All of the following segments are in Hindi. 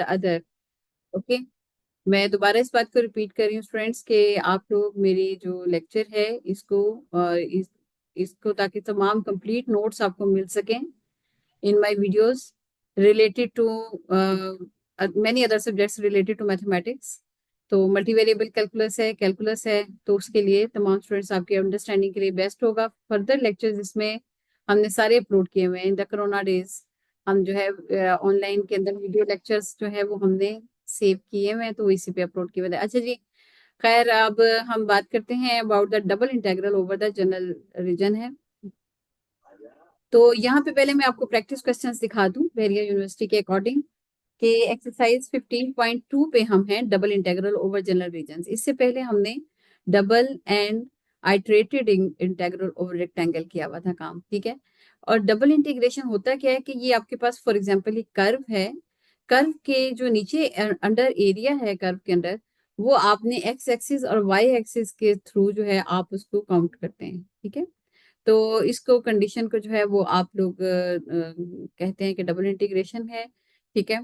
अदर। ओके, मैं दोबारा इस बात को रिपीट कर रही हूँ स्टूडेंट्स कि आप लोग मेरी जो लेक्चर है इसको इसको ताकि तमाम कंप्लीट नोट्स आपको मिल सकें in my videos related to many other subjects related to mathematics। तो मल्टीवेरिएबल कैलकुलस है, कैलकुलस है, तो उसके लिए तमाम स्टूडेंट्स आपकी अंडरस्टैंडिंग के लिए बेस्ट होगा। फर्दर लेक्चर्स इसमें हमने सारे अपलोड किए हुए हैं इन द कोरोना डेज। हम जो है ऑनलाइन के अंदर वीडियो लेक्चर्स जो है वो हमने सेव किए हुए हैं, तो इसी पे अपलोड किए हुए हैं। अच्छा जी, खैर अब हम बात करते हैं about the double integral over the general region है। तो यहाँ पे पहले मैं आपको प्रैक्टिस क्वेश्चंस दिखा दूं वेरिया यूनिवर्सिटी के अकॉर्डिंग कि एक्सरसाइज 15.2 पे हम हैं double integral over general regions. इससे पहले हमने double and iterated integral over rectangle किया हुआ था काम, ठीक है। और डबल इंटीग्रेशन होता क्या है कि ये आपके पास फॉर एग्जांपल ये कर्व है, कर्व के जो नीचे अंडर एरिया है कर्व के अंदर, वो आपने एक्स एक्सिस और वाई एक्सिस के थ्रू जो है आप उसको काउंट करते हैं, ठीक है। तो इसको कंडीशन को जो है वो आप लोग कहते हैं कि डबल इंटीग्रेशन है, ठीक है।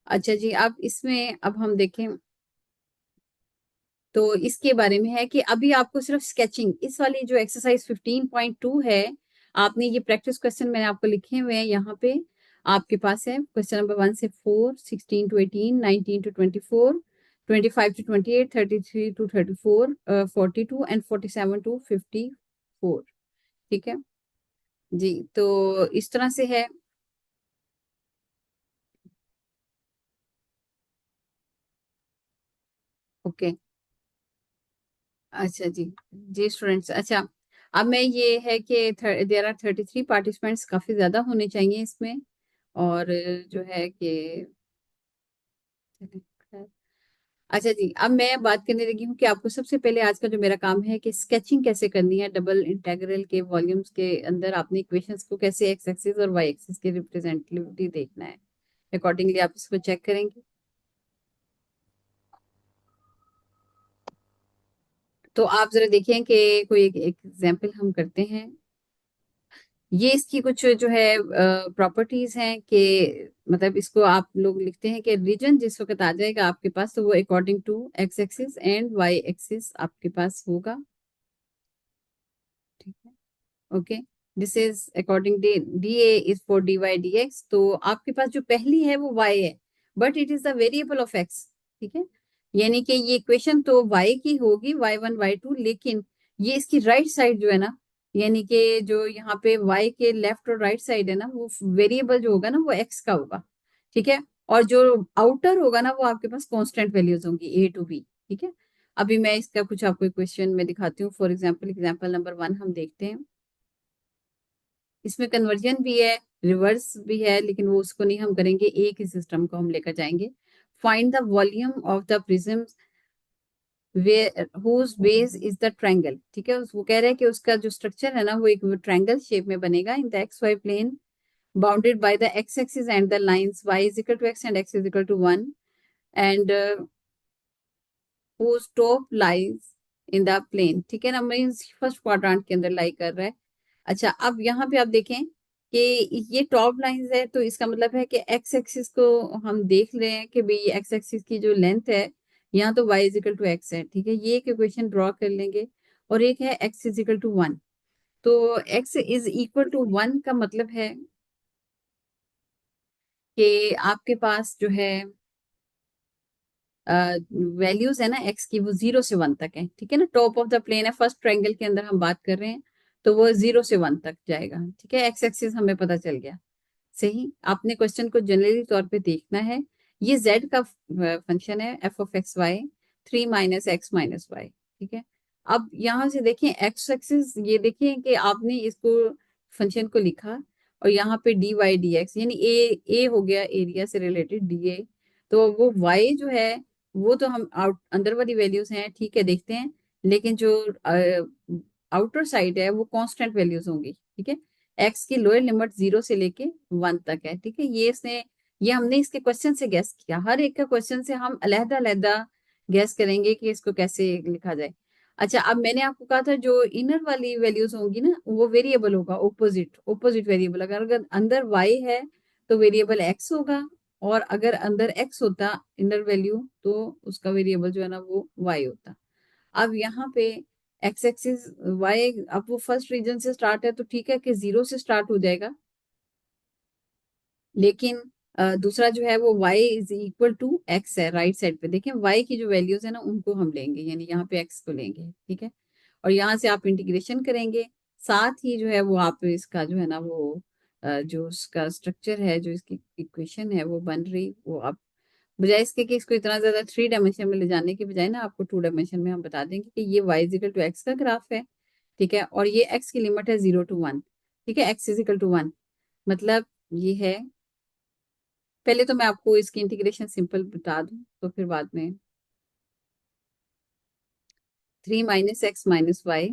अच्छा जी, अब इसमें अब हम देखें तो इसके बारे में है कि अभी आपको सिर्फ स्केचिंग इस वाली जो एक्सरसाइज 15.2 है, आपने ये प्रैक्टिस क्वेश्चन मैंने आपको लिखे हुए हैं यहाँ पे। आपके पास है क्वेश्चन नंबर 1 से 4, 16 to 18, 19 to 24, 25 to 28, 33 to 34, 42 and 47 to 54, ठीक है जी। तो इस तरह से है। ओके, अच्छा जी, जी स्टूडेंट्स, अच्छा अब मैं ये है कि देर आर 33 पार्टिसिपेंट्स, काफी ज्यादा होने चाहिए इसमें। और जो है कि अच्छा जी, अब मैं बात करने लगी हूँ कि आपको सबसे पहले आज का जो मेरा काम है कि स्केचिंग कैसे करनी है डबल इंटीग्रल के वॉल्यूम्स के अंदर। आपने इक्वेशंस को कैसे एक्स एक्सिस और वाई एक्सिस की रिप्रेजेंटेटिविटी देखना है, अकॉर्डिंगली आप इसको चेक करेंगे। तो आप जरा देखें कि कोई एक एग्जाम्पल हम करते हैं। ये इसकी कुछ जो है प्रॉपर्टीज हैं कि मतलब इसको आप लोग लिखते हैं कि रीजन जिस वक्त आ जाएगा आपके पास तो वो according to x axis and y axis आपके पास होगा, ठीक है। Okay, this is according d A is for d y d x. तो आपके पास जो पहली है वो वाई है, but it is the variable of x, ठीक है। यानी कि ये इक्वेशन तो वाई की होगी, y1 y2, लेकिन ये इसकी राइट साइड जो है ना, यानी कि जो यहाँ पे y के लेफ्ट और राइट साइड है ना, वो वेरिएबल जो होगा ना वो x का होगा, ठीक है। और जो आउटर होगा ना वो आपके पास कांस्टेंट वैल्यूज होंगी a टू b, ठीक है। अभी मैं इसका कुछ आपको क्वेश्चन में दिखाती हूँ। फॉर एग्जाम्पल एग्जाम्पल नंबर 1 हम देखते हैं। इसमें कन्वर्जन भी है, रिवर्स भी है, लेकिन वो उसको नहीं हम करेंगे, एक ही सिस्टम को हम लेकर जाएंगे। Find the volume of the prism whose base is the triangle, ठीक है। वो कह रहा है कि उसका जो स्ट्रक्चर है ना वो एक ट्रायंगल शेप में बनेगा in the x y plane, bounded by the x axis and the lines y is equal to x and x is equal to 1, and whose top lies in the plane, ठीक है ना, मीन्स फर्स्ट क्वाड्रेंट के अंदर लाई कर रहा है। अच्छा, अब यहाँ पे आप देखें कि ये टॉप लाइंस है, तो इसका मतलब है कि एक्स एक्सिस को हम देख रहे हैं कि भाई एक्स एक्सिस की जो लेंथ है यहाँ तो y is equal to x है, ठीक है। ये एक इक्वेशन ड्रॉ कर लेंगे। और एक है x इज इक्वल टू 1। तो x इज इक्वल टू 1 का मतलब है कि आपके पास जो है वैल्यूज है ना एक्स की वो 0 से 1 तक है, ठीक है ना। टॉप ऑफ द प्लेन है, फर्स्ट ट्रायंगल के अंदर हम बात कर रहे हैं, तो वो 0 से 1 तक जाएगा, ठीक है। एक्स एक्सिस हमें पता चल गया। सही, आपने क्वेश्चन को जनरली तौर पे देखना है। ये z का फंक्शन है f of x y, 3 - x - y, ठीक है। अब यहाँ से देखें एक्स एक्सिस, ये देखें कि आपने इसको फंक्शन को लिखा और यहाँ पे डी वाई डी एक्स, यानी ए हो गया एरिया से रिलेटेड डी ए। तो वो y जो है वो तो हम आउट अंदर वाली वैल्यूज हैं, ठीक है, देखते हैं। लेकिन जो आउटर साइड है वो कांस्टेंट वैल्यूज होंगी, ठीक है। एक्स की लोअर लिमिट 0 से लेके 1 तक है, ठीक है। ये हमने इसके क्वेश्चन से गैस किया। हर एक का क्वेश्चन से हम अलहदा अलहदा गैस करेंगे कि इसको कैसे लिखा जाए। अच्छा, अब मैंने आपको कहा था जो इनर वाली वैल्यूज होंगी ना वो वेरिएबल होगा, ऑपोजिट ऑपोजिट वेरिएबल। अगर अगर अंदर y है तो वेरिएबल x होगा, और अगर अंदर x होता इनर वैल्यू, तो उसका वेरिएबल जो है ना वो y होता। अब यहाँ पे x एक्सिस y, अब वो फर्स्ट रीजन से स्टार्ट है तो ठीक है कि 0 से स्टार्ट हो जाएगा, लेकिन दूसरा जो है वो y is equal to x है। राइट साइड पे देखें, y की जो वैल्यूज है ना उनको हम लेंगे, यानी यहाँ पे x को लेंगे, ठीक है। और यहाँ से आप इंटीग्रेशन करेंगे, साथ ही जो है वो आप इसका जो है ना वो जो उसका स्ट्रक्चर है, जो इसकी इक्वेशन है वो बन रही, वो आप बजाय इसके कि इसको इतना ज्यादा 3 डायमेंशन में ले जाने के बजाय ना आपको 2 डायमेंशन में हम बता देंगे कि ये y इजिकल टू एक्स का ग्राफ है, ठीक है। और ये x की लिमिट है 0 to 1, ठीक है, x इजिकल टू 1, मतलब ये है। पहले तो मैं आपको इसकी इंटीग्रेशन सिंपल बता दूं, तो फिर बाद में 3 - x - y,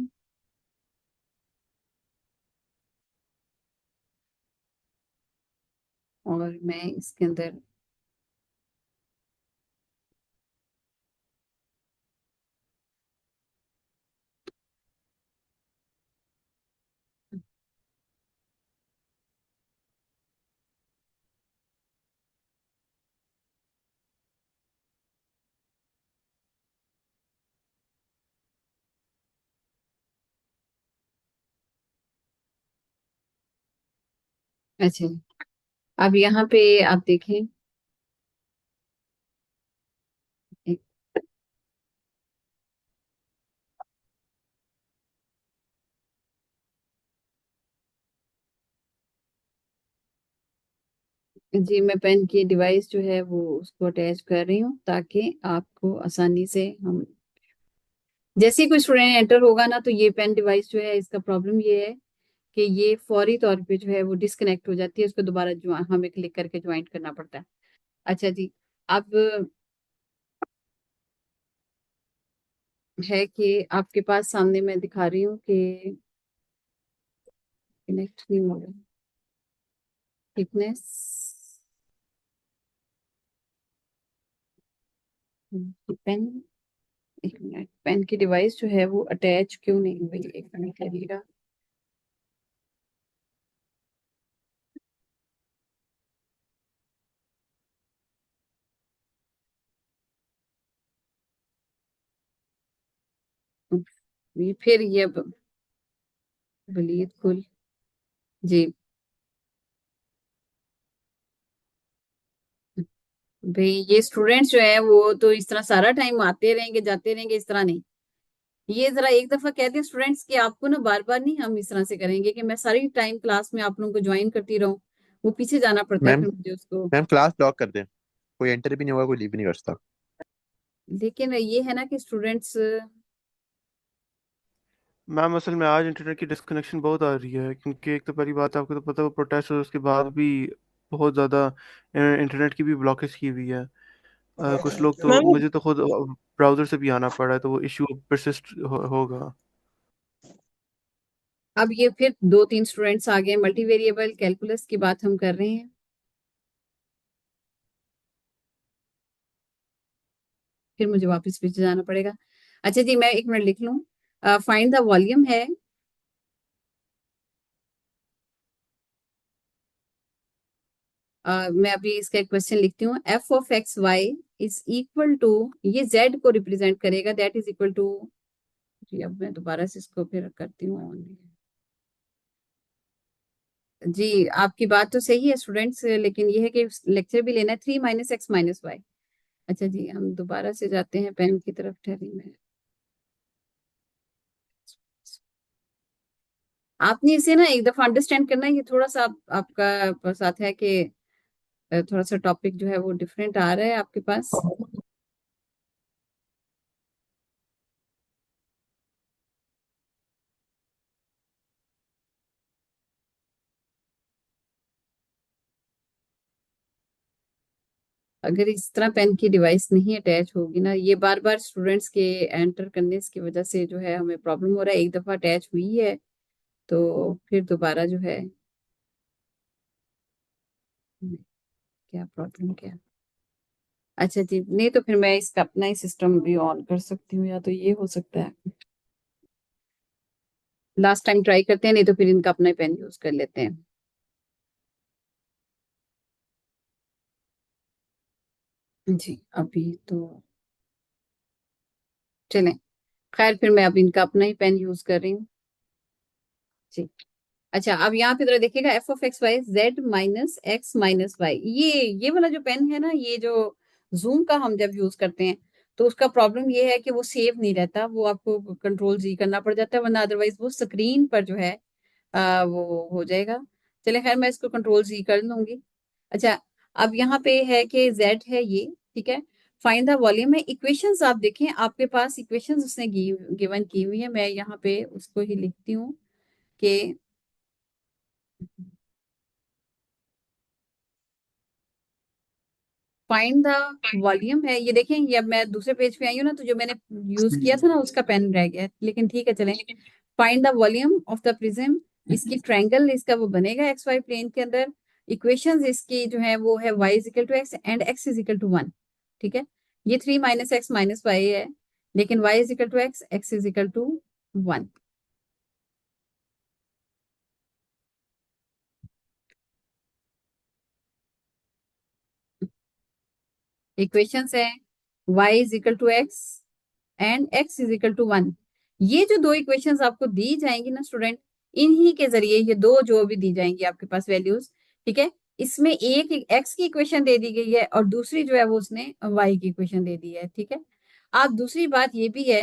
और मैं इसके अंदर अच्छा, अब यहाँ पे आप देखें, एक- जी मैं पेन की डिवाइस जो है वो उसको अटैच कर रही हूँ ताकि आपको आसानी से हम, जैसे ही कोई स्टूडेंट एंटर होगा ना, तो ये पेन डिवाइस जो है इसका प्रॉब्लम ये है कि ये फौरी तौर पे जो है वो डिस्कनेक्ट हो जाती है, उसको दोबारा जो हमें क्लिक करके ज्वाइन करना पड़ता है। अच्छा जी, अब है कि आपके पास सामने मैं दिखा रही हूँ कि कनेक्ट नहीं हो रहा, थिकनेस, पेन, एक मिनट, पेन की डिवाइस जो है वो अटैच क्यों नहीं हुई, एक मिनट लगेगा। ये फिर ये वलीद कुल, जी भाई, ये स्टूडेंट्स जो है वो तो इस तरह सारा टाइम आते रहेंगे जाते रहेंगे, इस तरह नहीं। ये जरा एक दफा कहते हैं स्टूडेंट्स कि आपको ना बार बार नहीं हम इस तरह से करेंगे कि मैं सारी टाइम क्लास में आप लोगों को ज्वाइन करती रहूं, वो पीछे जाना पड़ता है मैम फिर मुझे उसको। मैम क्लास लॉक कर दें, कोई एंटर भी नहीं होगा, कोई लीव भी नहीं कर सकता। लेकिन ये है ना कि स्टूडेंट्स, मैम असल में आज इंटरनेट की डिस्कनेक्शन बहुत आ रही है, क्योंकि एक तो पहली बात आपको तो पता है वो प्रोटेस्ट और उसके बाद भी बहुत ज़्यादा इंटरनेट की भी ब्लॉकेज की हुई है। कुछ लोग तो मैम मुझे तो खुद ब्राउज़र से भी आना पड़ा है, तो वो इशू परसिस्ट होगा। अब ये फिर 2 3 स्टूडेंट्स आ गए, मल्टीवेरिएबल कैलकुलस की बात हम कर रहे हैं, फिर मुझे वापस पीछे जाना पड़ेगा। अच्छा जी, मैं एक मिनट लिख लूं, फाइंड द वॉल्यूम है, मैं अभी इसका एक क्वेश्चन लिखती हूँ, f(x(y) इज इक्वल टू, ये z को रिप्रेजेंट करेगा, दैट इज इक्वल टू, जी अब मैं दोबारा से इसको फिर करती हूँ। जी आपकी बात तो सही है स्टूडेंट्स, लेकिन ये है कि लेक्चर भी लेना है, 3 - x - y। अच्छा जी, हम दोबारा से जाते हैं पेन की तरफ, ठहरी में, आपने इसे ना एक दफा अंडरस्टैंड करना है, ये थोड़ा सा आपका साथ है कि थोड़ा सा टॉपिक जो है वो डिफरेंट आ रहा है आपके पास। अगर इस तरह पेन की डिवाइस नहीं अटैच होगी ना, ये बार बार स्टूडेंट्स के एंटर करने की वजह से जो है हमें प्रॉब्लम हो रहा है, एक दफा अटैच हुई है तो फिर दोबारा जो है, क्या प्रॉब्लम क्या। अच्छा जी, नहीं तो फिर मैं इसका अपना ही सिस्टम भी ऑन कर सकती हूँ, या तो ये हो सकता है, लास्ट टाइम ट्राई करते हैं, नहीं तो फिर इनका अपना ही पेन यूज कर लेते हैं। जी अभी तो चलें, खैर फिर मैं अब इनका अपना ही पेन यूज कर रही हूँ। जी। अच्छा, अब यहाँ पे जरा देखिएगा, f of x y z minus x minus y, ये वाला जो पेन है ना, ये जो जूम का हम जब यूज करते हैं तो उसका प्रॉब्लम ये है कि वो सेव नहीं रहता, वो आपको कंट्रोल जी करना पड़ जाता है, वरना अदरवाइज वो स्क्रीन पर जो है वो हो जाएगा। चले खैर, मैं इसको कंट्रोल जी कर लूंगी। अच्छा, अब यहाँ पे है कि जेड है ये, ठीक है। फाइंड द वॉल्यूम है, इक्वेशंस आप देखें, आपके पास इक्वेशंस उसने गिवन की हुई है, मैं यहाँ पे उसको ही लिखती हूँ कि फाइंड द वॉल्यूम है, ये देखें, ये अब मैं दूसरे पेज पे आई हूँ ना, तो जो मैंने यूज किया था ना उसका पेन रह गया है, लेकिन ठीक है चलें। Find the volume of the prism, इसकी ट्रायंगल इसका वो बनेगा एक्स वाई प्लेन के अंदर। इक्वेशंस इसकी जो है वो है y is equal to x and x is equal to 1, ठीक है। ये 3 माइनस एक्स माइनस वाई है, लेकिन y is equal to x, x is equal to 1। Equations है y is equal to x and x is equal to 1। ये जो दो इक्वेशंस आपको दी जाएंगी ना स्टूडेंट, इन्हीं के जरिए ये दो जो भी दी जाएंगी आपके पास वैल्यूज, ठीक है, इसमें एक x की इक्वेशन दे दी गई है और दूसरी जो है वो उसने y की इक्वेशन दे दी है, ठीक है। अब दूसरी बात ये भी है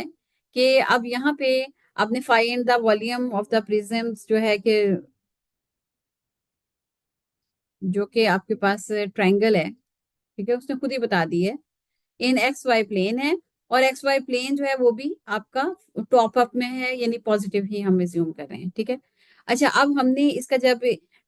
कि अब यहाँ पे आपने find the volume of the prisms जो है कि जो कि आपके पास ट्रायंगल है, ठीक है, उसने खुद ही बता दी है, इन एक्स वाई प्लेन है, और एक्स वाई प्लेन जो है वो भी आपका टॉप अप में है, यानी पॉजिटिव ही हम एज्यूम कर रहे हैं, ठीक है। अच्छा, अब हमने इसका जब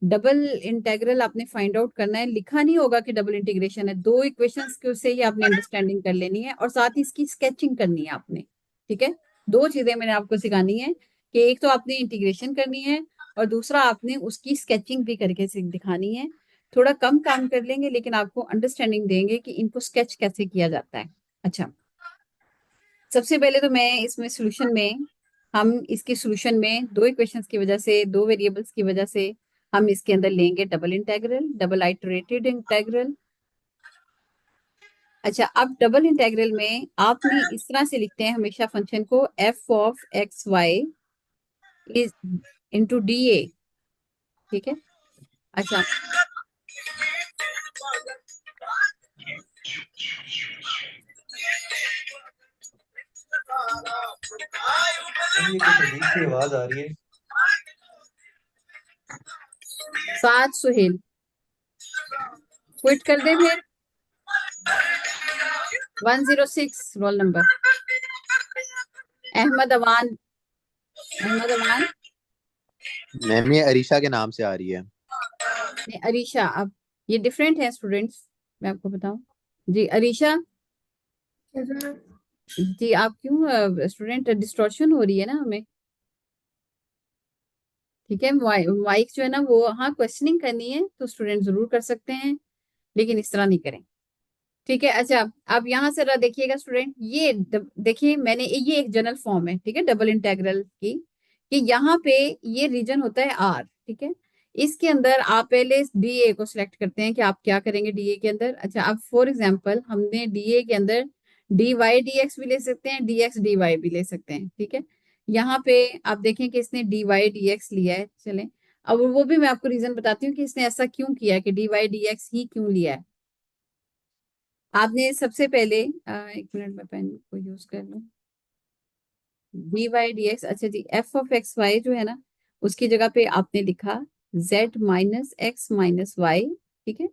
डबल इंटीग्रल आपने फाइंड आउट करना है, लिखा नहीं होगा कि डबल इंटीग्रेशन है, दो इक्वेशंस के से ही आपने अंडरस्टैंडिंग कर लेनी है और साथ ही इसकी स्केचिंग करनी है आपने, ठीक है। दो चीजें मैंने आपको सिखानी है कि एक तो आपने इंटीग्रेशन करनी है और दूसरा आपने उसकी स्केचिंग भी करके दिखानी है। थोड़ा कम काम कर लेंगे लेकिन आपको अंडरस्टैंडिंग देंगे कि इनको स्केच कैसे किया जाता है। अच्छा, सबसे पहले तो मैं इसमें सोल्यूशन में, हम इसके सोल्यूशन में दो इक्वेशंस की वजह से, दो वेरिएबल्स की वजह से हम इसके अंदर लेंगे डबल इंटीग्रल, डबल आइटरेटेड इंटीग्रल। अच्छा, अब डबल इंटीग्रल में आपने इस तरह से लिखते हैं हमेशा फंक्शन को, f of x y is into d A, ठीक है। अच्छा, ये कुछ अजीब सी आवाज आ रही है। सात सुहेल क्विट कर दे फिर, 106 roll number, Ahmed Awan, Ahmed Awan, ma'am ये अरीशा के नाम से आ रही है। नहीं अरीशा। अब ये डिफरेंट है स्टूडेंट्स, मैं आपको बताऊं। जी अरीशा, जी आप क्यों स्टूडेंट, डिस्टॉर्शन हो रही है ना हमें, ठीक है। माइक जो है ना वो, हाँ क्वेश्चनिंग करनी है तो स्टूडेंट जरूर कर सकते हैं, लेकिन इस तरह नहीं करें, ठीक है। अच्छा, अब यहाँ से जरा देखिएगा स्टूडेंट, ये देखिए मैंने ये एक जनरल फॉर्म है, ठीक है, डबल इंटीग्रल की, कि यहाँ पे ये रीजन होता है आर, ठीक है। इसके अंदर आप पहले डीए को सिलेक्ट करते हैं कि आप क्या करेंगे डीए के अंदर। अच्छा, अब फॉर एग्जांपल हमने डीए के अंदर डी वाई डी एक्स भी ले सकते हैं, डी एक्स डी वाई भी ले सकते हैं, ठीक है। यहाँ पे आप देखें कि इसने डी वाई डी एक्स लिया है, चलें अब वो भी मैं आपको रीजन बताती हूँ कि इसने ऐसा क्यों किया है, कि डी वाई डी एक्स ही क्यों लिया है। आपने सबसे पहले एक मिनट में पेन को यूज कर लूं, डी वाई डी एक्स, अच्छा जी, एफ ऑफ एक्स वाई जो है ना, उसकी जगह पे आपने लिखा z minus x minus y, ठीक है।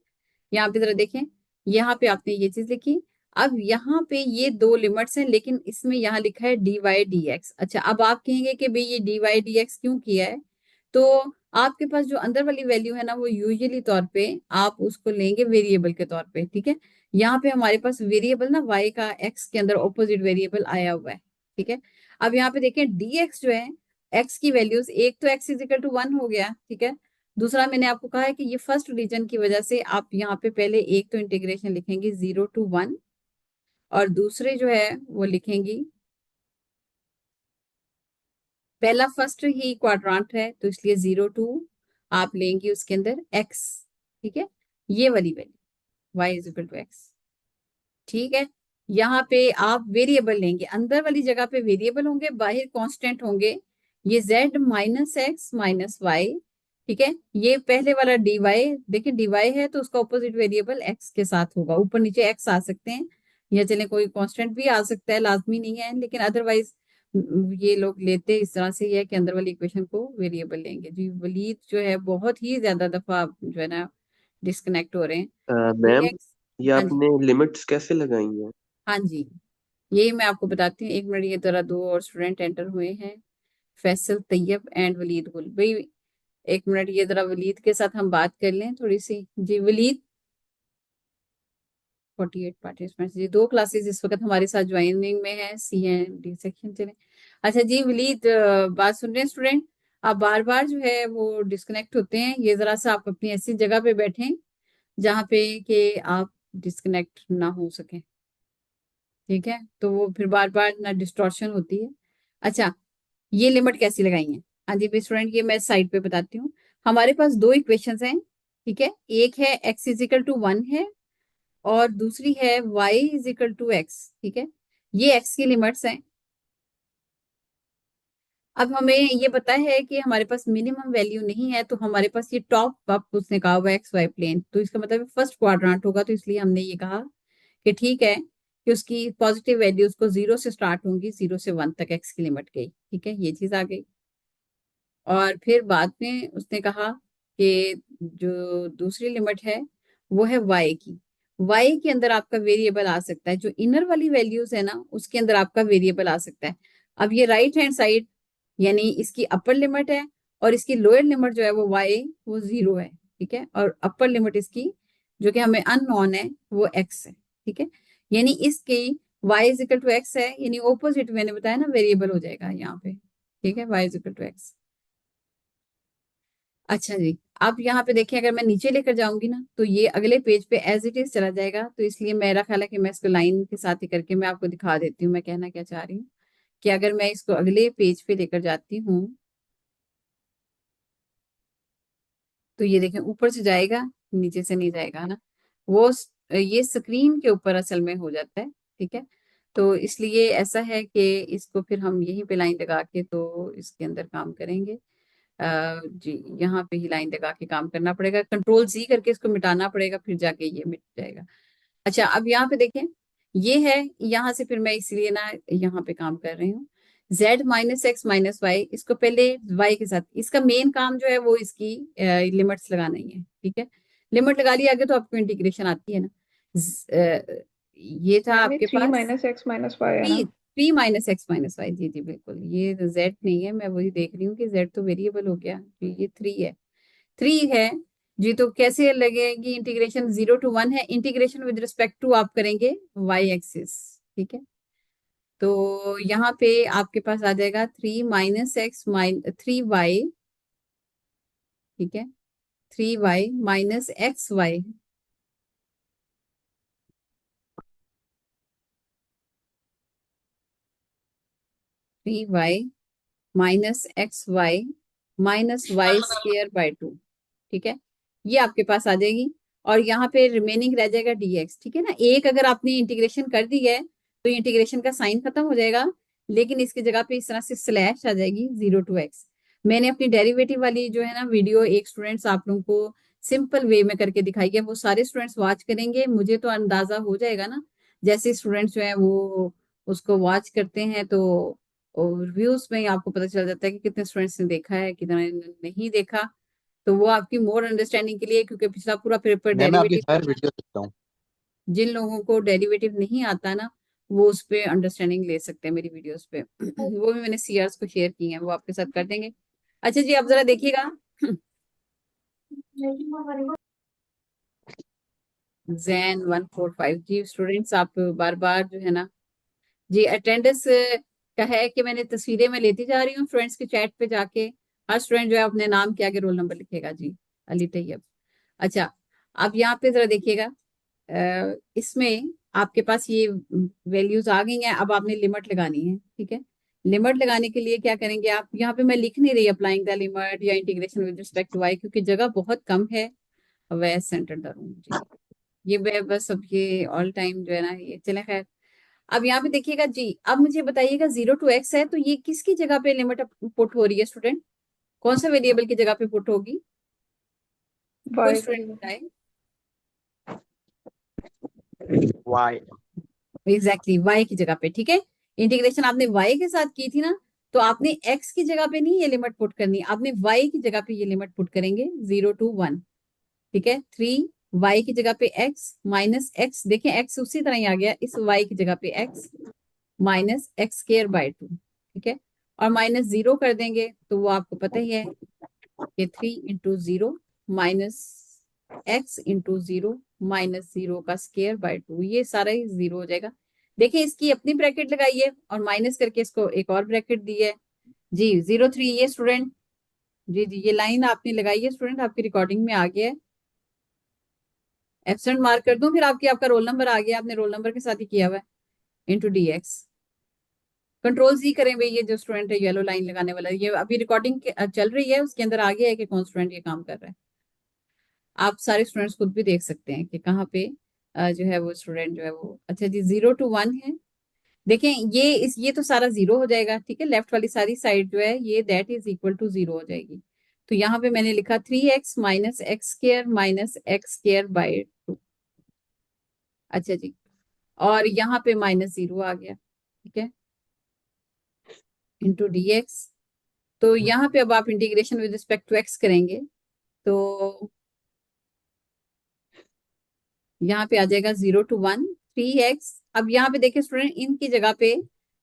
यहाँ पे जरा देखें, यहाँ पे आपने ये चीज लिखी। अब यहाँ पे ये दो लिमिट्स हैं, लेकिन इसमें यहाँ लिखा है डी वाई डी एक्स। अच्छा, अब आप कहेंगे कि भाई ये डी वाई डी एक्स क्यों किया है, तो आपके पास जो अंदर वाली वैल्यू है ना, वो यूजुअली तौर पे आप उसको लेंगे वेरिएबल के तौर पे, ठीक है। यहाँ पे हमारे पास वेरिएबल ना y का x के अंदर ऑपोजिट वेरिएबल आया हुआ है, ठीक है। अब यहाँ पे देखें dx जो है, x की वैल्यूज, एक तो x इज इक्वल टू 1 हो गया, ठीक है। दूसरा मैंने आपको कहा है कि ये फर्स्ट रीजन की वजह से आप यहाँ पे पहले एक तो इंटीग्रेशन लिखेंगे 0 to 1, और दूसरे जो है वो लिखेंगी, पहला फर्स्ट ही क्वाड्रांट है तो इसलिए 0 to आप लेंगे उसके अंदर x, ठीक है, ये वाली value y is equal to x. ठीक है। यहाँ पे आप वेरिएबल लेंगे, अंदर वाली जगह पे वेरिएबल होंगे, बाहर कांस्टेंट होंगे। ये z minus x minus y, ठीक है। ये पहले वाला dy, देखिए dy है तो उसका ऑपोजिट वेरिएबल x के साथ होगा, ऊपर नीचे x आ सकते हैं, या चले कोई कांस्टेंट भी आ सकता है, लाजमी नहीं है, लेकिन अदरवाइज ये लोग लेते इस तरह से ही है कि अंदर वाली इक्वेशन को वेरिएबल लेंगे जी। वलीद जो है बहुत ही ज्यादा दफा जो है ना डिस्कनेक्ट हो रहे हैं। मैम, dx, ये हाँ जी, आपने लिमिट्स कैसे लगाई हैं? हाँ जी, यही मैं आपको बताती हूँ। एक मिनट, ये तरह दो और स्टूडेंट एंटर हुए हैं, फैसल तैयब एंड वलीद गुल भाई। एक मिनट, ये जरा वलीद के साथ हम बात कर लें थोड़ी सी जी। वलीद, 48 पार्टिसिपेंट्स जी, दो क्लासेस इस वक्त हमारे साथ ज्वाइनिंग में है, सी एंड डी सेक्शन चले। अच्छा जी वलीद, बात सुन रहे हैं स्टूडेंट? आप बार बार जो है वो डिस्कनेक्ट होते हैं, ये जरा सा आप अपनी ऐसी जगह पे बैठें जहाँ पे कि आप डिस्कनेक्ट ना हो सके, ठीक है, तो वो फिर बार बार ना डिस्टॉर्शन होती है। अच्छा, ये लिमिट कैसी लगाई है? हाँ जी स्टूडेंट, ये मैं साइड पे बताती हूँ। हमारे पास दो इक्वेशंस हैं, ठीक है, एक है x इजिकल टू 1 है, और दूसरी है y इजिकल टू x, ठीक है। ये x की लिमिट्स हैं। अब हमें ये पता है कि हमारे पास मिनिमम वैल्यू नहीं है, तो हमारे पास ये टॉप अप उसने कहा हुआ एक्स वाई प्लेन, तो इसका मतलब फर्स्ट क्वाड्रेंट होगा, तो इसलिए हमने ये कहा कि ठीक है कि उसकी पॉजिटिव वैल्यू उसको 0 से स्टार्ट होंगी, 0 से 1 तक एक्स की लिमिट गई, ठीक है, ये चीज आ गई। और फिर बाद में उसने कहा कि जो दूसरी लिमिट है वो है y की। y के अंदर आपका वेरिएबल आ सकता है, जो इनर वाली वैल्यूज है ना उसके अंदर आपका वेरिएबल आ सकता है। अब ये राइट हैंड साइड यानी इसकी अपर लिमिट है, और इसकी लोअर लिमिट जो है वो y वो 0 है, ठीक है, और अपर लिमिट इसकी जो कि हमें अननोन है वो x है, ठीक है। यानी इसकी y is equal to x है, यानी ऑपोजिट मैंने बताया ना वेरिएबल हो जाएगा यहाँ पे, ठीक है, y is equal to x. अच्छा जी, अब यहाँ पे देखिए, अगर मैं नीचे लेकर जाऊंगी ना तो ये अगले पेज पे एज इट इज चला जाएगा, तो इसलिए मेरा ख्याल है कि मैं इसको लाइन के साथ ही करके मैं आपको दिखा देती हूँ मैं कहना क्या चाह रही हूँ। कि अगर मैं इसको अगले पेज पे लेकर जाती हूँ तो ये देखें ऊपर से जाएगा, नीचे से नहीं जाएगा ना, वो ये स्क्रीन के ऊपर असल में हो जाता है, ठीक है। तो इसलिए ऐसा है कि इसको फिर हम यहीं पे लाइन लगा के तो इसके अंदर काम करेंगे। जी, यहाँ पे ही लाइन लगा के काम करना पड़ेगा, कंट्रोल जी करके इसको मिटाना पड़ेगा, फिर जाके ये मिट जाएगा। अच्छा, अब यहाँ पे देखें, ये है, यहाँ से फिर मैं इसलिए ना यहाँ पे काम कर रही हूँ। z minus x minus y, इसको पहले y के साथ, इसका मेन काम जो है वो इसकी लिमिट्स लगाना ही है, ठीक है। लिमिट लगा ली आगे तो आपको इंटीग्रेशन आती है ना। ये था मैम, ये आपके 3 पास माइनस एक्स माइनस वाई है ना? 3 माइनस एक्स माइनस वाई, जी जी बिल्कुल, ये z नहीं है, मैं वही देख रही हूँ कि z तो वेरिएबल हो गया जी, ये 3 है, 3 है जी। तो कैसे लगेगी इंटीग्रेशन? 0 to 1 है, इंटीग्रेशन विद रिस्पेक्ट टू आप करेंगे वाई एक्सिस, ठीक है। तो यहाँ पे आपके पास आ जाएगा 3 - x - 3y, ठीक है, 3y minus x y, 3y minus x y minus y square by 2, ठीक है, ये आपके पास आ जाएगी। और यहाँ पे रिमेनिंग रह जाएगा dx, ठीक है ना। एक अगर आपने इंटीग्रेशन कर दी है तो इंटीग्रेशन का साइन खत्म हो जाएगा, लेकिन इसकी जगह पे इस तरह से स्लैश आ जाएगी 0 to x। मैंने अपनी डेरिवेटिव वाली जो है ना वीडियो एक स्टूडेंट्स आप लोगों को सिंपल वे में करके दिखाई है, वो सारे स्टूडेंट्स वॉच करेंगे, मुझे तो अंदाजा हो जाएगा ना, जैसे स्टूडेंट्स जो है वो उसको वॉच करते हैं तो रिव्यूज में ही आपको पता चल जाता है कि कितने स्टूडेंट्स ने देखा है कितने ने नहीं देखा। तो वो आपकी मोर अंडरस्टैंडिंग के लिए, क्योंकि पिछला पूरा पेपर मैम मैं आपकी डेरिवेटिव हर था ना, वीडियो देखता हूँ। जिन लोगों को डेरिवेटिव नहीं आता ना वो उस पे अंडरस्टैंडिंग ले सकते हैं मेरी वीडियोस पे। वो भी मैंने सीआरस को शेयर की हैं, वो आपके साथ कर देंगे। अच्छा जी, आप जरा देखिएगा जैन 145 जी, स्टूडेंट्स आप बार बार जो है ना जी अटेंडेंस का है कि मैंने तस्वीरें मैं लेती जा रही हूँ स्टूडेंट्स के चैट पे जाके, हर स्टूडेंट जो है अपने नाम के आगे रोल नंबर लिखेगा जी, अली तैयब। अच्छा, अब यहाँ पे जरा देखिएगा, इसमें आपके पास ये वैल्यूज आ गई हैं, अब आपने लिमिट लगानी है, ठीक है। लिमिट लगाने के लिए क्या करेंगे आप, यहाँ पे मैं लिख नहीं रही अप्लाइंग द लिमिट या integration with respect to y, क्योंकि जगह बहुत कम है, वह सेंटर द रूम जी। ये बस अब ये ऑल टाइम जो है ना, ये चले खैर। अब यहाँ पे देखिएगा जी, अब मुझे बताइएगा 0 to x है, तो ये किसकी जगह पे लिमिट पुट हो रही है स्टूडेंट? कौन सा वेरिएबल की जगह पे पुट होगी? कोई वाई स्टूडेंट बताए। वाई। एग्जैक्टली y की जगह पे, ठीक है। इंटीग्रेशन आपने y के साथ की थी ना, तो आपने x की जगह पे नहीं ये लिमिट पुट करनी, आपने y की जगह पे ये लिमिट पुट करेंगे 0 to 1। ठीक है, 3 y की जगह पे x माइनस x, देखें x उसी तरह ही आ गया, इस y की जगह पे x माइनस x² बाय 2। ठीक है, और माइनस 0 कर देंगे तो वो आपको पता ही है कि 3 × 0 माइनस x × 0 माइनस 0 का स्क्वायर बाय 2, ये सारा ही 0 हो जाएगा। देखिए इसकी अपनी ब्रैकेट लगाइए और माइनस करके इसको एक और ब्रैकेट दी है जी, 0 3, ये स्टूडेंट जी जी ये लाइन आपने लगाई है स्टूडेंट, आपकी रिकॉर्डिंग में आ गया है। एब्सेंट मार्क कर दूं फिर आपका रोल नंबर आ गया, आपने रोल नंबर के साथ ही किया हुआ है, इंटू dx। कंट्रोल Z करें भाई, ये जो स्टूडेंट है येलो लाइन लगाने वाला, ये अभी रिकॉर्डिंग चल रही है, उसके अंदर आ गया है कि कौन स्टूडेंट ये काम कर रहा है। आप सारे स्टूडेंट्स खुद भी देख सकते हैं कि कहाँ पे जो है वो स्टूडेंट जो है वो, अच्छा जी 0 to 1 है। देखें ये तो सारा 0 हो जाएगा, ठीक है, लेफ्ट वाली सारी साइड जो है ये दैट इज इक्वल टू 0 हो जाएगी। तो यहाँ पे मैंने लिखा 3x माइनस x² - x²/2। अच्छा जी, और यहाँ पे माइनस 0 आ गया, ठीक है, इंटू dx। तो यहाँ पे अब आप integration with respect to x करेंगे तो यहाँ पे आ जाएगा 0 to 1 3x। अब यहाँ पे देखिए स्टूडेंट, इनकी जगह पे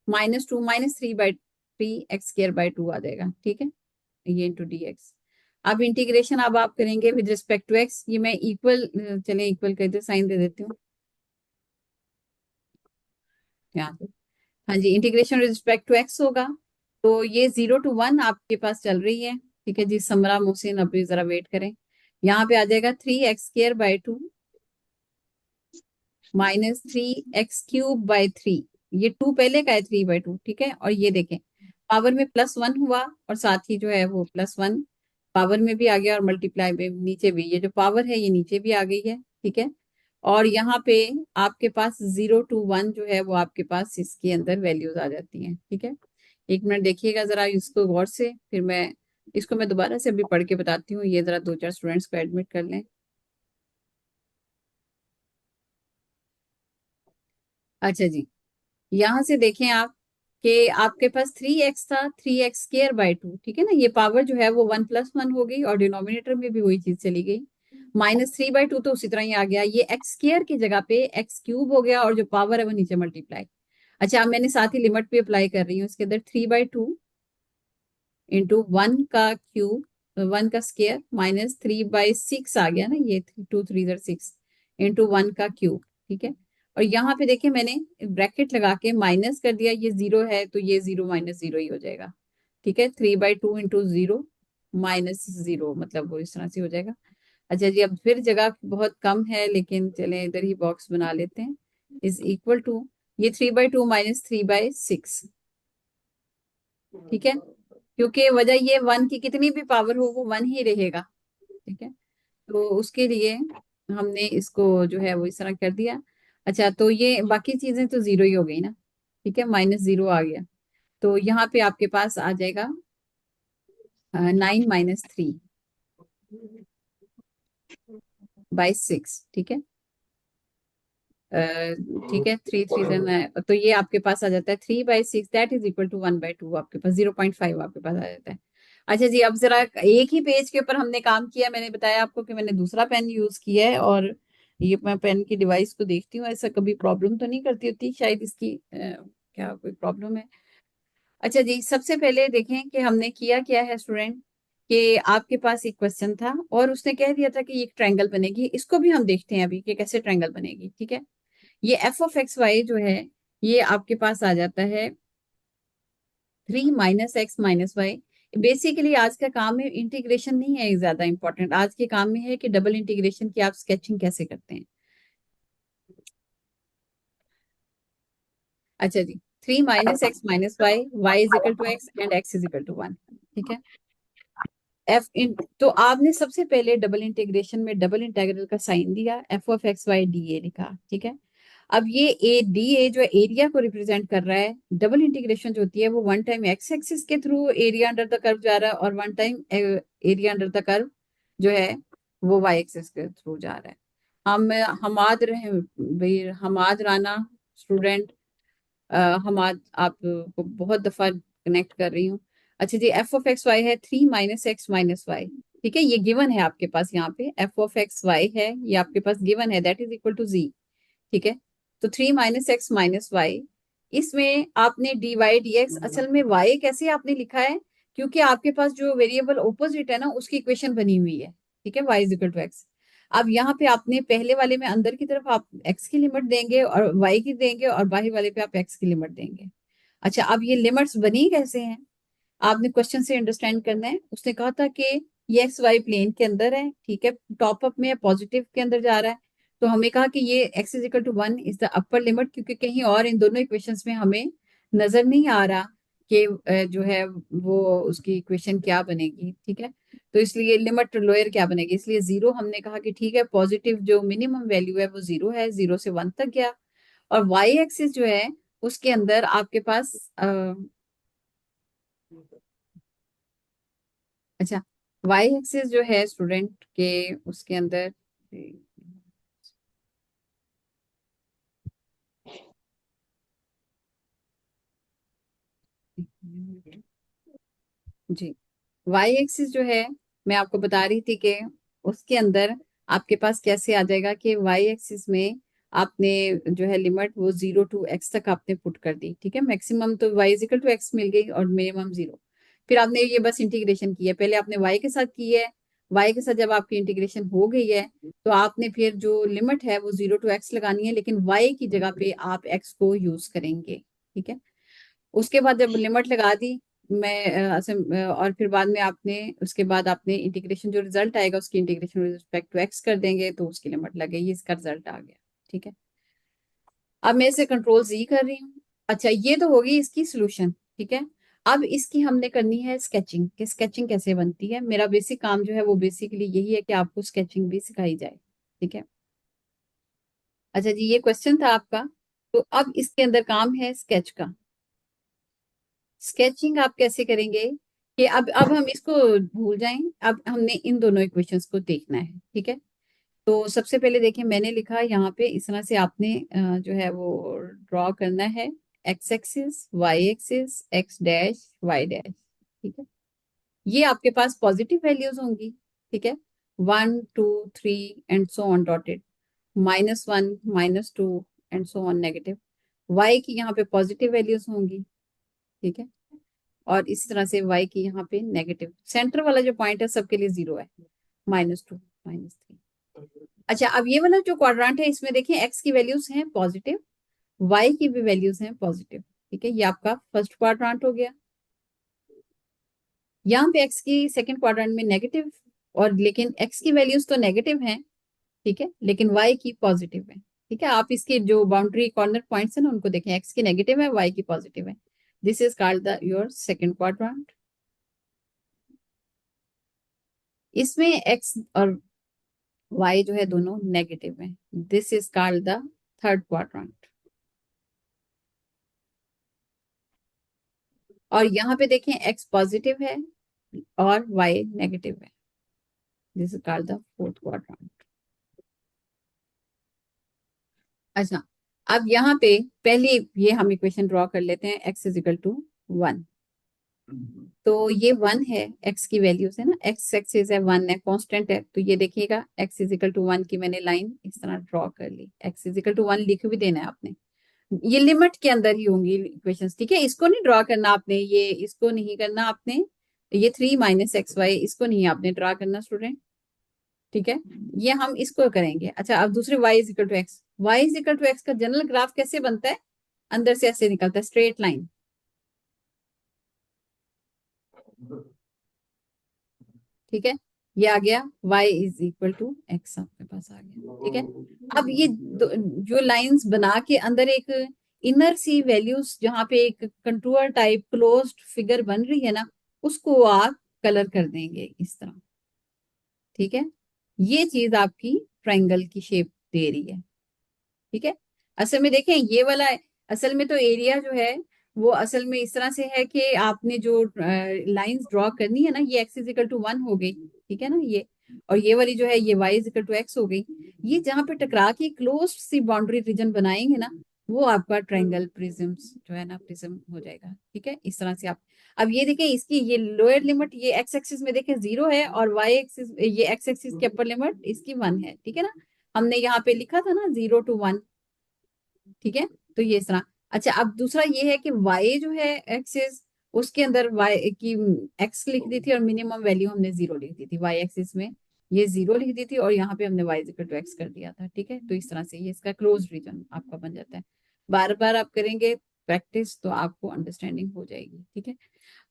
-2 -3/3 x² बाय 2 आ जाएगा, ठीक है, ये इंटू dx। अब इंटीग्रेशन अब आप करेंगे विद रिस्पेक्ट टू x, ये मैं इक्वल, चले इक्वल कर साइन दे देती हूँ यहाँ पे। हाँ जी, integration with respect to x होगा, तो ये 0 to 1 आपके पास चल रही है, ठीक है जी। समरा मोहसिन अभी जरा वेट करें, यहाँ पे आ जाएगा 3x² bye 2 minus 3x³ bye 3। ये 2 पहले का है, 3/2, ठीक है। और ये देखें पावर में +1 हुआ और साथ ही जो है वो +1 पावर में भी आ गया और मल्टीप्लाई में नीचे भी, ये जो पावर है ये नीचे भी आ गई है, ठीक है। और यहाँ पे आपके पास 0 to 1 जो है वो आपके पास इसके अंदर वैल्यूज आ जाती हैं, ठीक है। एक मिनट देखिएगा जरा इसको गौर से, फिर मैं दोबारा से अभी पढ़ के बताती हूँ, ये जरा 2 4 स्टूडेंट्स को एडमिट कर लें। अच्छा जी, यहां से देखें आप कि आपके पास 3x था, 3x² बाय 2, ठीक है ना, ये पावर जो है वो 1 + 1 हो गई और डिनोमिनेटर में भी वही चीज चली गई। -3/2 तो उसी तरह ही आ गया, ये x² की जगह पे x³ हो गया और जो पावर है वो नीचे मल्टीप्लाई। अच्छा, अब मैंने साथ ही लिमिट भी अप्लाई कर रही हूँ इसके अंदर, 3/2 इंटू 1 का स्क्वायर -3/6 आ गया ना, ये 2 3 6 इंटू 1 का क्यूब, ठीक है। और यहाँ पे देखिए मैंने ब्रैकेट लगा के माइनस कर दिया, ये 0 है तो ये 0 - 0 ही हो जाएगा, ठीक है। 3/2 इंटू 0 -0, मतलब वो इस तरह से हो जाएगा। अच्छा जी, अब फिर जगह बहुत कम है लेकिन चलें इधर ही बॉक्स बना लेते हैं, इज इक्वल टू ये 3/2 -3/6, ठीक है। क्योंकि वजह ये 1 की कितनी भी पावर हो वो 1 ही रहेगा, ठीक है। तो उसके लिए हमने इसको जो है वो इस तरह कर दिया। अच्छा, तो ये बाकी चीजें तो 0 ही हो गई ना, ठीक है, -0 आ गया। तो यहाँ पे आपके पास आ जाएगा 9 - 3/6, ठीक है। ठीक है, 3 3 है तो ये आपके पास आ जाता है 3/6, दैट इज इक्वल टू 1/2, आपके पास 0.5 आपके पास आ जाता है। अच्छा जी, अब जरा एक ही पेज के ऊपर हमने काम किया, मैंने बताया आपको कि मैंने दूसरा पेन यूज किया है और ये मैं पेन की डिवाइस को देखती हूँ, ऐसा कभी प्रॉब्लम तो नहीं करती होती, शायद इसकी क्या कोई प्रॉब्लम है। अच्छा जी, सबसे पहले देखें कि हमने किया क्या है स्टूडेंट, कि आपके पास एक क्वेश्चन था और उसने कह दिया था कि एक ट्रायंगल बनेगी, इसको भी हम देखते हैं अभी कि कैसे ट्रायंगल बनेगी, ठीक है। ये f(x, y) जो है ये आपके पास आ जाता है 3 - x - y। बेसिकली आज का काम है इंटीग्रेशन, नहीं है ज्यादा इंपॉर्टेंट, आज के काम में है कि डबल इंटीग्रेशन की आप स्केचिंग कैसे करते हैं। अच्छा जी, 3 - x - y, y is equal to x and x is equal to 1, ठीक है। एफ इन, तो आपने सबसे पहले डबल इंटीग्रेशन में डबल इंटीग्रल का साइन दिया, f of x y d A लिखा, ठीक है। अब ये ए डी ए जो एरिया को रिप्रेजेंट कर रहा है, डबल इंटीग्रेशन जो होती है वो वन टाइम एक्स एक्सिस के through area under the curve जा रहा है और one time area under the curve जो है वो वाई एक्सिस के थ्रू जा रहा है। हम हमाद रहे भाई, हमाद राना स्टूडेंट, हम आज आपको बहुत दफा कनेक्ट कर रही हूँ। अच्छा जी, एफ ऑफ एक्स वाई है 3 - x - y, ठीक है, ये गिवन है आपके पास, यहाँ पे एफ ऑफ एक्स वाई है, ये आपके पास गिवन है, दैट इज इक्वल टू जी, ठीक है। तो 3 - x - y, इसमें आपने डी वाई डी एक्स, असल में वाई कैसे आपने लिखा है, क्योंकि आपके पास जो वेरिएबल ओपोजिट है ना उसकी इक्वेशन बनी हुई है, ठीक है, y is equal to x. अब यहाँ पे आपने पहले वाले में अंदर की तरफ आप एक्स की लिमिट देंगे और वाई की देंगे, और बाहर वाले पे आप एक्स की लिमिट देंगे। अच्छा, अब ये लिमिट्स बनी कैसे हैं, आपने क्वेश्चन से अंडरस्टैंड करना है। उसने कहा था कि ये एक्स वाई प्लेन के अंदर है, ठीक है, टॉप अप में पॉजिटिव के अंदर जा रहा है, तो हमें कहा कि ये x is equal to 1 is the upper limit, क्योंकि कहीं और इन दोनों इक्वेशंस में हमें नजर नहीं आ रहा कि जो है वो उसकी इक्वेशन क्या बनेगी, ठीक है। तो इसलिए लिमिट लोअर क्या बनेगी, इसलिए जीरो हमने कहा कि ठीक है, पॉजिटिव जो मिनिमम वैल्यू है वो जीरो है, 0 से 1 तक गया। और वाई एक्सिस जो है उसके अंदर आपके पास अच्छा, वाई एक्सिस जो है स्टूडेंट के उसके अंदर, जी, वाई एक्सिस जो है मैं आपको बता रही थी कि उसके अंदर आपके पास कैसे आ जाएगा कि वाई एक्सिस में आपने जो है लिमिट वो 0 to x तक आपने पुट कर दी, ठीक है, मैक्सिमम तो वाई इक्वल टू एक्स मिल गई और मिनिमम 0। फिर आपने ये बस इंटीग्रेशन की है, पहले आपने वाई के साथ की है, वाई के साथ जब आपकी इंटीग्रेशन हो गई है तो आपने फिर जो लिमिट है वो 0 to x लगानी है, लेकिन वाई की जगह पे आप एक्स को यूज करेंगे, ठीक है। उसके बाद जब लिमिट लगा दी, और फिर बाद में आपने उसके बाद आपने इंटीग्रेशन जो रिजल्ट आएगा उसकी इंटीग्रेशन रिस्पेक्ट टू एक्स कर देंगे, तो उसकी लिमिट लग गई, इसका रिजल्ट आ गया, ठीक है। अब मैं इसे कंट्रोल जी कर रही हूँ। अच्छा, ये तो होगी इसकी सोल्यूशन, ठीक है। अब इसकी हमने करनी है स्केचिंग, कि स्केचिंग कैसे बनती है। मेरा बेसिक काम जो है वो बेसिकली यही है कि आपको स्केचिंग भी सिखाई जाए, ठीक है। अच्छा जी, ये क्वेश्चन था आपका, तो अब इसके अंदर काम है स्केच का। स्केचिंग आप कैसे करेंगे कि अब हम इसको भूल जाएं, अब हमने इन दोनों इक्वेशंस को देखना है, ठीक है। तो सबसे पहले देखिए, मैंने लिखा यहाँ पे इस तरह से आपने जो है वो ड्रॉ करना है, x axis, y axis, x dash, y dash, ठीक है। ये आपके पास पॉजिटिव वैल्यूज होंगी, ठीक है, 1 2 3 and so on dotted, -1 -2 and so on negative. Y की यहाँ पे पॉजिटिव वैल्यूज होंगी, ठीक है, और इसी तरह से y की यहाँ पे नेगेटिव, सेंटर वाला जो पॉइंट है सबके लिए 0 है, -2 -3। अच्छा, अब ये वाला जो क्वाड्रेंट है इसमें देखिए x की वैल्यूज हैं पॉजिटिव, y की भी वैल्यूज हैं पॉजिटिव, ठीक है, ये आपका फर्स्ट क्वाड्रेंट हो गया। यहाँ पे x की सेकंड क्वाड्रेंट में नेगेटिव, और लेकिन x की वैल्यूज तो नेगेटिव हैं, ठीक है, लेकिन y की पॉजिटिव है, ठीक है। आप इसके जो बाउंड्री कॉर्नर पॉइंट्स हैं ना उनको देखें, x की नेगेटिव है, y की पॉजिटिव है, this is called the your second quadrant. इसमें x और y जो है दोनों नेगेटिव है, this is called the third quadrant. और यहाँ पे देखें x पॉजिटिव है और y नेगेटिव है, this is called the fourth quadrant. अच्छा, अब यहाँ पे पहले ये हम इक्वेशन ड्रॉ कर लेते हैं, x इज इक्वल टू 1, तो ये 1 है, x की वैल्यूज है ना, x एक्सिस है, 1 है, कांस्टेंट है, तो ये देखिएगा x इज इक्वल टू 1 की मैंने लाइन इस तरह ड्रॉ कर ली, x इज इक्वल टू 1 लिख भी देना है आपने, ये लिमिट के अंदर ही होंगी इक्वेशंस, ठीक है, इसको नहीं ड्रॉ करना आपने, ये इसको नहीं करना आपने, ये 3 - x y इसको नहीं आपने ड्रॉ करना स्टूडेंट, ठीक है, ये हम इसको करेंगे। अच्छा, अब दूसरे y is equal to x, y is equal to x का जनरल ग्राफ कैसे बनता है, अंदर से ऐसे निकलता है स्ट्रेट लाइन, ठीक है, ये आ गया y is equal to x आपके पास आ गया, ठीक है। अब ये जो लाइंस बना के अंदर एक इनर सी वैल्यूज जहाँ पे एक कंटूर टाइप क्लोज्ड फिगर बन रही है ना, उसको आप कलर कर देंगे इस तरह, ठीक है। ये चीज आपकी ट्रायंगल की शेप दे रही है, ठीक है। असल में देखें ये वाला, असल में तो एरिया जो है वो असल में इस तरह से है कि आपने जो लाइंस ड्रॉ करनी है ना, ये एक्स इज इक्वल टू 1 हो गई, ठीक है ना ये, और ये वाली जो है ये y is equal to x हो गई। ये जहां पे टकरा के क्लोज सी बाउंड्री रीजन बनाएंगे ना, वो आपका ट्रायंगल प्रिज्म्स जो है ना, प्रिज्म हो जाएगा, ठीक है। इस तरह से आप अब ये देखें, इसकी ये लोअर लिमिट ये एक्स एक्सिस में देखें 0 है, और वाई एक्सिस ये एक्स एक्सिस की अपर लिमिट इसकी 1 है, ठीक है ना। हमने यहाँ पे लिखा था ना 0 to 1, ठीक है। तो ये इस तरह। अच्छा, अब दूसरा ये है कि y जो है एक्सिस, उसके अंदर y की x लिख दी थी और मिनिमम वैल्यू हमने 0 लिख दी थी, y एक्सिस में ये 0 लिख दी थी और यहाँ पे हमने y इक्वल टू एक्स कर दिया था, ठीक है। तो इस तरह से ये इसका क्लोज रीजन आपका बन जाता है। बार बार आप करेंगे प्रैक्टिस तो आपको अंडरस्टैंडिंग हो जाएगी, ठीक है।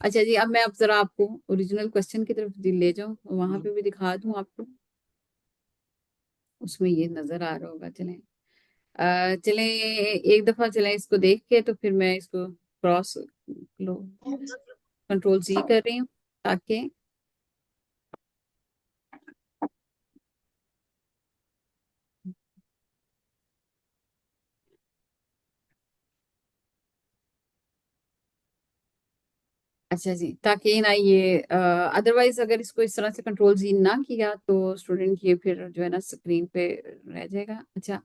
अच्छा जी, अब मैं अब जरा आपको ओरिजिनल क्वेश्चन की तरफ ले जाऊँ, वहां पे भी दिखा दूं आपको, उसमें ये नजर आ रहा होगा। चलें चलें एक दफा चलें इसको देख के, तो फिर मैं इसको क्रॉस लो कंट्रोल C कर रही हूँ ताकि अच्छा जी, ताकि ना ये अदरवाइज अगर इसको इस तरह से कंट्रोल Z ना किया तो स्टूडेंट ये फिर जो है ना स्क्रीन पे रह जाएगा। अच्छा,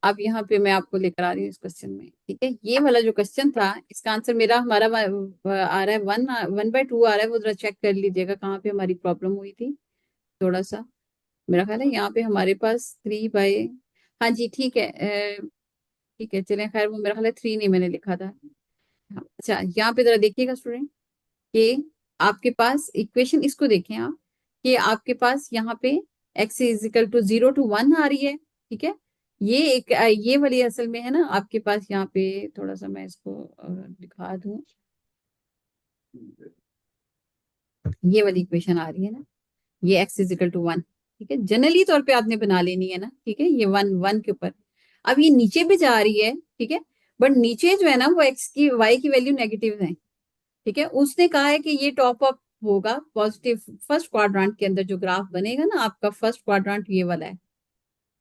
अब यहाँ पे मैं आपको लेकर आ रही हूँ इस क्वेश्चन में, ठीक है। ये वाला जो क्वेश्चन था इसका आंसर मेरा हमारा आ रहा है 1/2 आ रहा है, वो जरा चेक कर लीजिएगा कहाँ पे हमारी प्रॉब्लम हुई थी थोड़ा सा। मेरा ख्याल है यहाँ पे हमारे पास 3/, हाँ जी ठीक है, ठीक है चलें, खैर वो मेरा ख्याल है 3 नहीं मैंने लिखा था। हाँ, अच्छा यहाँ पे जरा देखिएगा स्टूडेंट कि आपके पास इक्वेशन इसको देखें आप, कि आपके पास यहाँ पे x is equal to 0 to 1 आ रही है, ठीक है। ये एक ये वाली असल में है ना आपके पास, यहाँ पे थोड़ा सा मैं इसको दिखा दूं, ये वाली इक्वेशन आ रही है ना, ये x इज इक्वल टू 1, ठीक है। जनरली तौर पे आपने बना लेनी है ना, ठीक है, ये 1 1 के ऊपर। अब ये नीचे भी जा रही है, ठीक है, बट नीचे जो है ना वो x की y की वैल्यू नेगेटिव है, ठीक है। उसने कहा है कि ये टॉप अप होगा पॉजिटिव फर्स्ट क्वाड्रांट के अंदर, जो ग्राफ बनेगा ना आपका फर्स्ट क्वाड्रांट ये वाला है,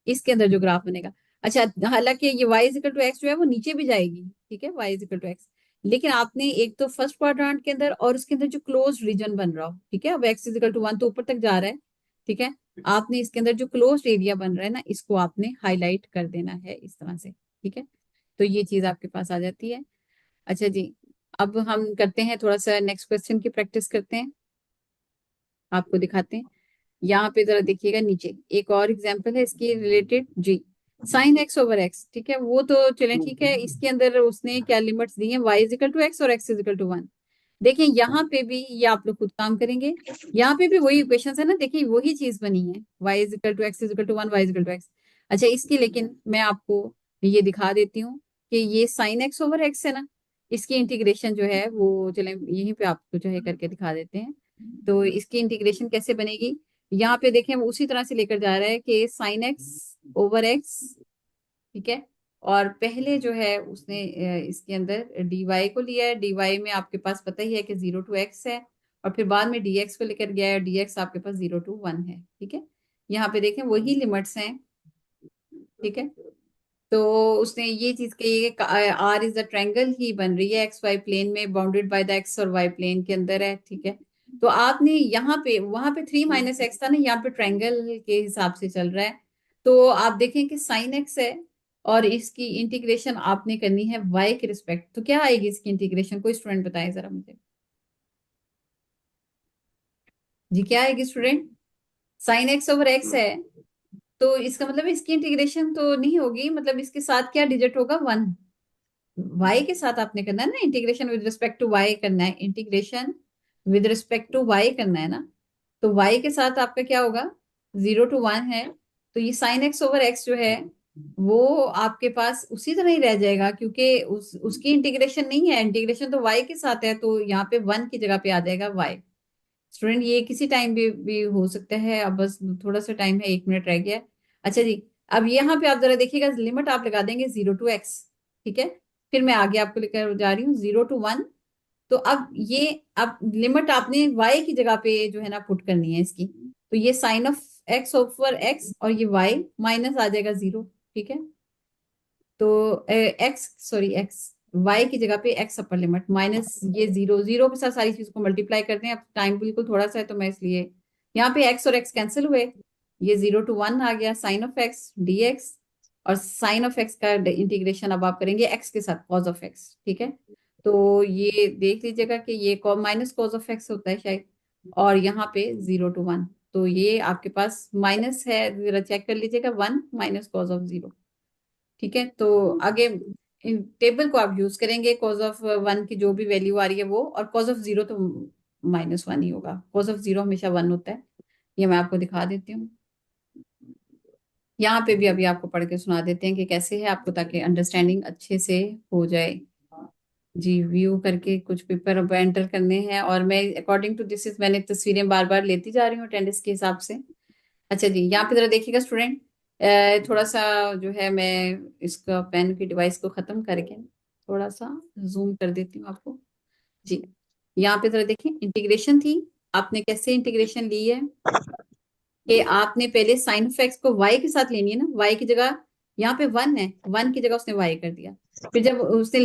इसके अंदर जो ग्राफ बनेगा। अच्छा, हालांकि ये y is equal to x जो है वो नीचे भी जाएगी, ठीक है, y is equal to x, लेकिन आपने एक तो फर्स्ट क्वाड्रांट के अंदर और उसके अंदर जो क्लोज रीजन बन रहा हो, ठीक है, अब x इज इक्वल टू 1 तो ऊपर तक जा रहा है, ठीक है। आपने इसके अंदर जो क्लोज एरिया बन रहा है ना, इसको आपने हाईलाइट कर देना है इस तरह से, ठीक है। तो ये चीज आपके पास आ जाती है। अच्छा जी, अब हम करते हैं थोड़ा सा नेक्स्ट क्वेश्चन की प्रैक्टिस करते हैं, आपको दिखाते हैं। यहाँ पे जरा देखिएगा नीचे एक और एग्जांपल है इसकी रिलेटेड जी, साइन एक्स ओवर एक्स, ठीक है। वो तो चलें ठीक है, इसके अंदर उसने क्या लिमिट्स दी हैं, वाई इजिकल टू एक्स और एक्स इजिकल टू 1। देखिए यहाँ पे भी ये आप लोग खुद काम करेंगे, यहाँ पे भी वही इक्वेशन है ना, देखिए वही चीज बनी है, y is equal to x is equal to 1, y is equal to x. अच्छा, इसकी लेकिन मैं आपको ये दिखा देती हूँ कि ये साइन एक्स ओवर एक्स है ना, इसकी इंटीग्रेशन जो है वो चले यहीं पे आपको जो है करके दिखा देते हैं। तो इसकी इंटीग्रेशन कैसे बनेगी, यहाँ पे देखें वो उसी तरह से लेकर जा रहा है कि साइन एक्स ओवर एक्स, ठीक है। और पहले जो है उसने इसके अंदर dy को लिया है, dy में आपके पास पता ही है कि 0 to x है, और फिर बाद में dx को लेकर गया है, dx आपके पास 0 to 1 है, ठीक है। यहाँ पे देखें वही लिमिट्स हैं, ठीक है। तो उसने ये चीज कही है आर इज अ ट्रायंगल ही बन रही है एक्स वाई प्लेन में, बाउंडेड बाय द एक्स और वाई प्लेन के अंदर है, ठीक है। तो आपने यहाँ पे वहां पे 3 - x था ना, यहाँ पे ट्रायंगल के हिसाब से चल रहा है, तो आप देखें कि साइन एक्स है और इसकी इंटीग्रेशन आपने करनी है वाई के रिस्पेक्ट, तो क्या आएगी इसकी इंटीग्रेशन, कोई स्टूडेंट बताए जरा मुझे जी, क्या आएगी student. Sine x over x है, तो इसका मतलब इसकी इंटीग्रेशन तो नहीं होगी, मतलब इसके साथ क्या डिजिट होगा 1, वाई के साथ आपने करना है ना integration, with respect to y करना है, integration with respect to y करना है ना। तो वाई के साथ आपका क्या होगा, 0 to 1 है, तो ये साइन एक्स ओवर एक्स जो है वो आपके पास उसी तरह ही रह जाएगा, क्योंकि उसकी इंटीग्रेशन नहीं है, इंटीग्रेशन तो वाई के साथ है, तो यहाँ पे 1 की जगह पे आ जाएगा वाई। स्टूडेंट ये किसी टाइम भी हो सकता है, अब बस थोड़ा सा टाइम है, 1 मिनट रह गया है। अच्छा जी, अब यहाँ पे आप जरा देखिएगा, लिमिट आप लगा देंगे 0 to x, ठीक है। फिर मैं आगे आपको लेकर जा रही हूँ 0 to 1, तो अब लिमिट आपने y की जगह पे जो है ना पुट करनी है इसकी। तो ये sine of x over x और ये y माइनस आ जाएगा 0। ठीक है, तो x y की जगह पे x अपर लिमिट माइनस ये 0 के साथ सारी चीज को मल्टीप्लाई करते हैं। अब टाइम बिल्कुल थोड़ा सा है तो मैं इसलिए यहाँ पे x और x कैंसिल हुए, ये 0 to 1 आ गया साइन ऑफ x dx, और साइन ऑफ x का इंटीग्रेशन अब आप करेंगे x के साथ कॉज ऑफ x। ठीक है, तो ये देख लीजिएगा कि ये माइनस कॉज ऑफ x होता है शायद, और यहाँ पे 0 to 1, तो ये आपके पास माइनस है, जरा चेक कर लीजिएगा, 1 माइनस कॉज ऑफ 0। ठीक है, तो आगे इन टेबल को आप यूज करेंगे, कॉज ऑफ 1 की जो भी वैल्यू आ रही है वो, और कॉज ऑफ 0 तो -1 ही होगा, कॉज ऑफ 0 हमेशा 1 होता है। ये मैं आपको दिखा देती हूँ, यहाँ पे भी अभी आपको पढ़ के सुना देते हैं कि कैसे है आपको, ताकि अंडरस्टैंडिंग अच्छे से हो जाए। जी, व्यू करके कुछ पेपर अब एंटर करने हैं, और मैं अकॉर्डिंग टू दिस इज मैंने तस्वीरें बार बार लेती जा रही हूँ अटेंडेंस के हिसाब से। अच्छा जी, यहाँ पे जरा देखिएगा स्टूडेंट, थोड़ा सा जो है मैं इसका पेन की डिवाइस को खत्म करके थोड़ा सा जूम कर देती हूँ आपको। जी, यहाँ पे जरा देखिए, इंटीग्रेशन थी, आपने कैसे इंटीग्रेशन ली है कि आपने पहले साइन ऑफ एक्स को y के साथ लेनी है ना, y की जगह यहाँ पे 1 है, 1 की जगह उसने y कर दिया, फिर जब उसने